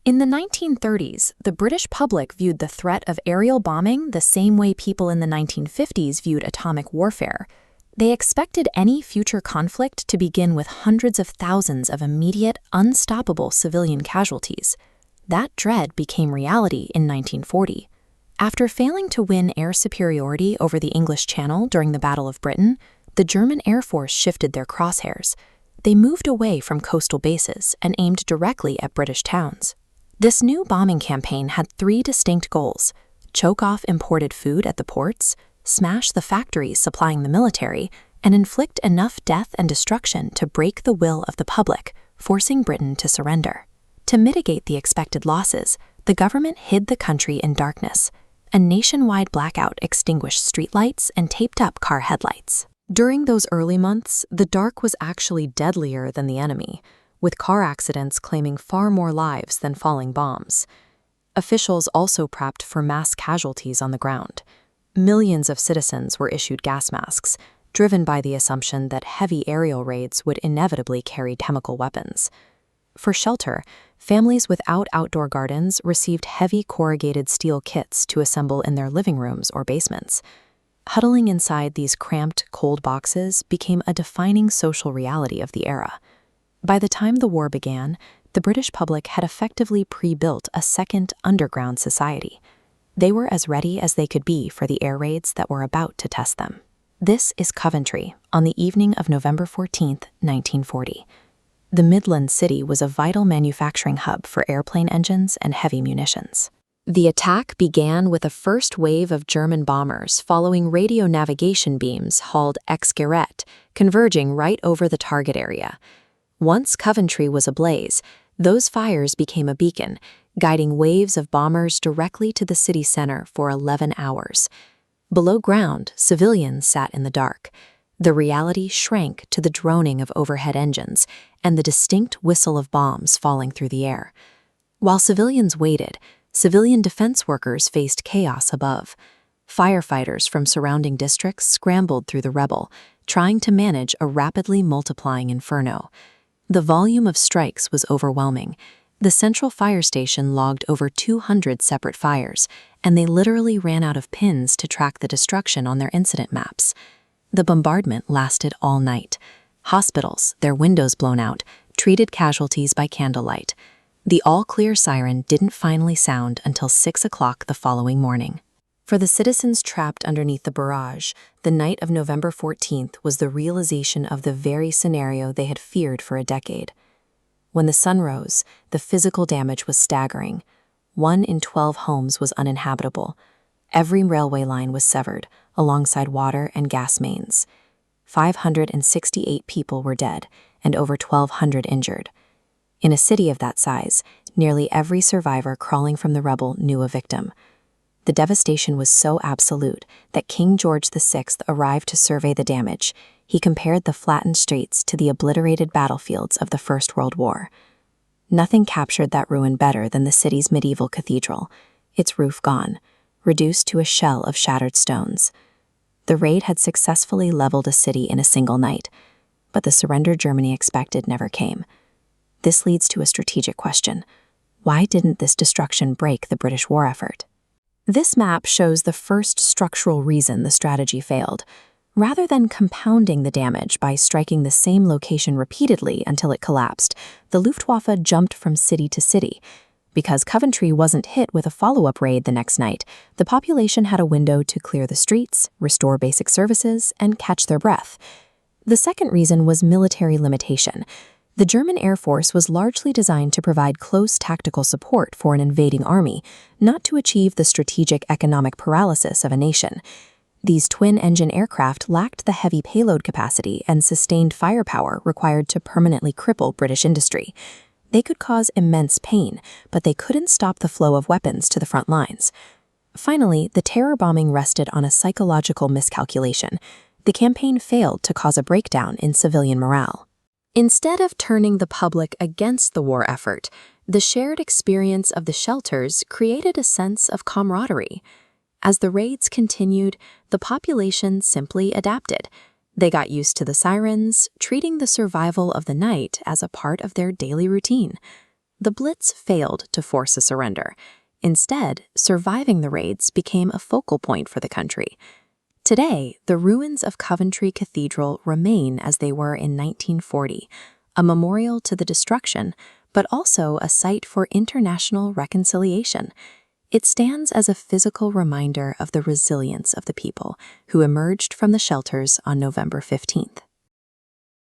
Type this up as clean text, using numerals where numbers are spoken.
In the 1930s, the British public viewed the threat of aerial bombing the same way people in the 1950s viewed atomic warfare. They expected any future conflict to begin with hundreds of thousands of immediate, unstoppable civilian casualties. That dread became reality in 1940. After failing to win air superiority over the English Channel during the Battle of Britain, the German Air Force shifted their crosshairs. They moved away from coastal bases and aimed directly at British towns. This new bombing campaign had three distinct goals: choke off imported food at the ports, smash the factories supplying the military, and inflict enough death and destruction to break the will of the public, forcing Britain to surrender. To mitigate the expected losses, the government hid the country in darkness. A nationwide blackout extinguished streetlights and taped up car headlights. During those early months, the dark was actually deadlier than the enemy, with car accidents claiming far more lives than falling bombs. Officials also prepped for mass casualties on the ground. Millions of citizens were issued gas masks, driven by the assumption that heavy aerial raids would inevitably carry chemical weapons. For shelter, families without outdoor gardens received heavy corrugated steel kits to assemble in their living rooms or basements. Huddling inside these cramped, cold boxes became a defining social reality of the era. By the time the war began, the British public had effectively pre-built a second underground society. They were as ready as they could be for the air raids that were about to test them. This is Coventry on the evening of November 14, 1940. The Midland city was a vital manufacturing hub for airplane engines and heavy munitions. The attack began with a first wave of German bombers following radio navigation beams hauled ex-Gerät, converging right over the target area. Once Coventry was ablaze, those fires became a beacon, guiding waves of bombers directly to the city center for 11 hours. Below ground, civilians sat in the dark. The reality shrank to the droning of overhead engines and the distinct whistle of bombs falling through the air. While civilians waited, civilian defense workers faced chaos above. Firefighters from surrounding districts scrambled through the rubble, trying to manage a rapidly multiplying inferno. The volume of strikes was overwhelming. The central fire station logged over 200 separate fires, and they literally ran out of pins to track the destruction on their incident maps. The bombardment lasted all night. Hospitals, their windows blown out, treated casualties by candlelight. The all-clear siren didn't finally sound until 6 o'clock the following morning. For the citizens trapped underneath the barrage, the night of November 14th was the realization of the very scenario they had feared for a decade. When the sun rose, the physical damage was staggering. 1 in 12 homes was uninhabitable. Every railway line was severed, alongside water and gas mains. 568 people were dead, and over 1,200 injured. In a city of that size, nearly every survivor crawling from the rubble knew a victim. The devastation was so absolute that King George VI arrived to survey the damage. He compared the flattened streets to the obliterated battlefields of the First World War. Nothing captured that ruin better than the city's medieval cathedral, its roof gone, reduced to a shell of shattered stones. The raid had successfully leveled a city in a single night, but the surrender Germany expected never came. This leads to a strategic question. Why didn't this destruction break the British war effort? This map shows the first structural reason the strategy failed. Rather than compounding the damage by striking the same location repeatedly until it collapsed, the Luftwaffe jumped from city to city. Because Coventry wasn't hit with a follow-up raid the next night, the population had a window to clear the streets, restore basic services, and catch their breath. The second reason was military limitation. The German Air Force was largely designed to provide close tactical support for an invading army, not to achieve the strategic economic paralysis of a nation. These twin-engine aircraft lacked the heavy payload capacity and sustained firepower required to permanently cripple British industry. They could cause immense pain, but they couldn't stop the flow of weapons to the front lines. Finally, the terror bombing rested on a psychological miscalculation. The campaign failed to cause a breakdown in civilian morale. Instead of turning the public against the war effort, the shared experience of the shelters created a sense of camaraderie. As the raids continued, the population simply adapted. They got used to the sirens, treating the survival of the night as a part of their daily routine. the Blitz failed to force a surrender. Instead, surviving the raids became a focal point for the country. Today, the ruins of Coventry Cathedral remain as they were in 1940, a memorial to the destruction, but also a site for international reconciliation. It stands as a physical reminder of the resilience of the people who emerged from the shelters on November 15th.